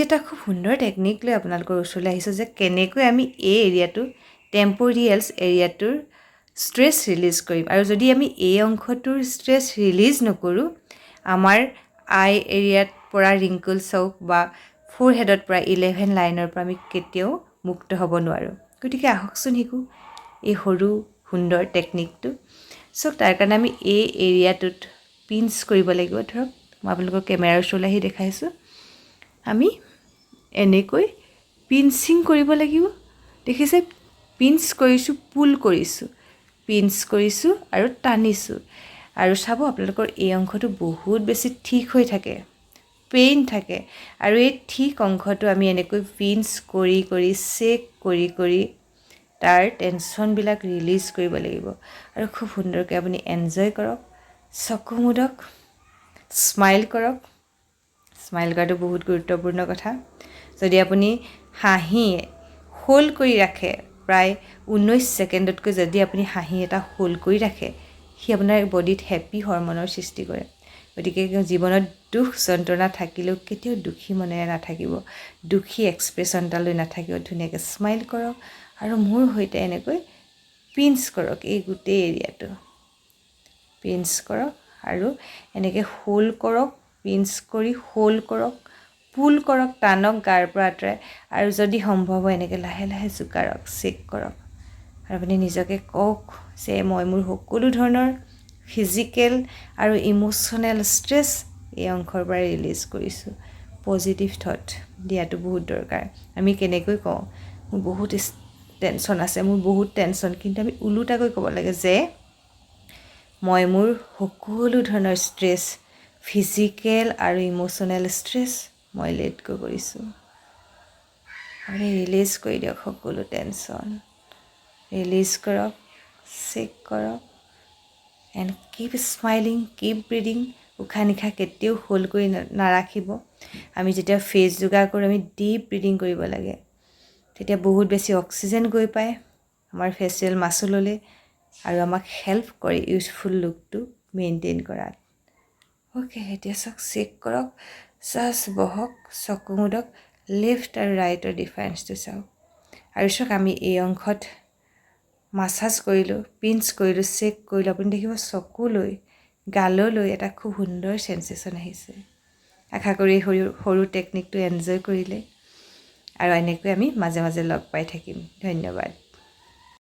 এটা খুব সুন্দৰ টেকনিক লৈ আপোনালোকৰ ওচৰলৈ আহিছোঁ যে কেনেকৈ আমি এই এৰিয়াটো টেম্পৰিয়েলছ এৰিয়াটোৰ ষ্ট্ৰেছ ৰিলিজ কৰিম। আৰু যদি আমি এই অংশটোৰ ষ্ট্ৰেছ ৰিলিজ নকৰোঁ, আমাৰ আই এৰিয়াত পৰা ৰিংকলছ হওক বা ফ'ৰহেডত পৰা 11 লাইনৰ পৰা আমি কেতিয়াও মুক্ত হ'ব নোৱাৰোঁ। গতিকে আহকচোন শিকোঁ এই সৰু সুন্দৰ টেকনিকটো। চ' তাৰ কাৰণে আমি এই এৰিয়াটোত পিঞ্চ কৰিব লাগিব। ধৰক মই আপোনালোকৰ কেমেৰাৰ ওচৰলৈ আহি দেখাইছোঁ। আমি এনেকৈ পিঞ্চিং কৰিব লাগিব। দেখিছে, পিঞ্চ কৰিছোঁ, পুল কৰিছোঁ, পিঞ্চ কৰিছোঁ আৰু টানিছোঁ। আৰু চাব আপোনালোকৰ এই অংশটো বহুত বেছি ঠিক হৈ থাকে, পেইন থাকে। আৰু এই ঠিক অংশটো আমি এনেকৈ পিঞ্চ কৰি কৰি চেক কৰি কৰি তাৰ টেনশ্যনবিলাক ৰিলিজ কৰিব লাগিব। আৰু খুব সুন্দৰকৈ আপুনি এনজয় কৰক, চকু মুদক, স্মাইল কৰক। স্মাইল কৰাটো বহুত গুৰুত্বপূৰ্ণ কথা। যদি আপুনি হাঁহি হোল্ড কৰি ৰাখে, প্ৰায় 19 ছেকেণ্ডতকৈ যদি আপুনি হাঁহি এটা হোল্ড কৰি ৰাখে, সি আপোনাৰ বডিত হেপী হৰম'নৰ সৃষ্টি কৰে। গতিকে জীৱনত দুখ যন্ত্ৰণা থাকিলেও কেতিয়াও দুখী মনেৰে নাথাকিব, দুখী এক্সপ্ৰেশ্যন এটা লৈ নাথাকিব। ধুনীয়াকৈ স্মাইল কৰক আৰু মোৰ সৈতে এনেকৈ পিঞ্চ কৰক। এই গোটেই এৰিয়াটো পিঞ্চ কৰক আৰু এনেকৈ হোল্ড কৰক, পিঞ্চ কৰি হোল্ড কৰক, পুল কৰক, টানক গাৰ পৰা আঁতৰাই। আৰু যদি সম্ভৱ হয় এনেকৈ লাহে লাহে জোকাৰক, চেক কৰক। আৰু আপুনি নিজকে কওক যে মই মোৰ সকলো ধৰণৰ ফিজিকেল আৰু ইম'শ্যনেল ষ্ট্ৰেছ এই অংশৰ পৰা ৰিলিজ কৰিছোঁ। পজিটিভ থট দিয়াটো বহুত দৰকাৰ। আমি কেনেকৈ কওঁ মোৰ বহুত টেনশ্যন আছে, মোৰ বহুত টেনশ্যন, কিন্তু আমি ওলোটাকৈ ক'ব লাগে যে মই মোৰ সকলো ধৰণৰ ষ্ট্ৰেছ, ফিজিকেল আৰু ইম'শ্যনেল ষ্ট্ৰেছ মই লেট গো কৰিছোঁ। আপুনি ৰিলিজ কৰি দিয়ক সকলো টেনশ্যন, ৰিলিজ কৰক, চেক কৰক and keep smiling, keep breeding. উশাহ নিশাহ কেতিয়াও হোল্ড কৰি নাৰাখিব। আমি যেতিয়া ফেচ যোগা কৰোঁ আমি ডিপ ব্ৰিডিং কৰিব লাগে, তেতিয়া বহুত বেছি অক্সিজেন গৈ পায় আমাৰ ফেচিয়েল মাচুললৈ আৰু আমাক হেল্প কৰে ইউথফুল লুকটো মেইনটেইন কৰাত। অ'কে, এতিয়া চাওক, চেক কৰক, জাষ্ট বহক, চকু মুদক, লেফ্ট আৰু ৰাইটৰ ডিফাৰেঞ্চটো চাওক। আৰু চাওক আমি এই অংশত মাছাজ কৰিলোঁ, পিঞ্চ কৰিলোঁ, চেক কৰিলোঁ। আপুনি দেখিব চকুলৈ, গাললৈ এটা খুব সুন্দৰ চেঞ্চেশ্যন আহিছে। আশা কৰি সৰু সৰু টেকনিকটো এনজয় কৰিলে। আৰু এনেকৈ আমি মাজে মাজে লগ পাই থাকিম। ধন্যবাদ।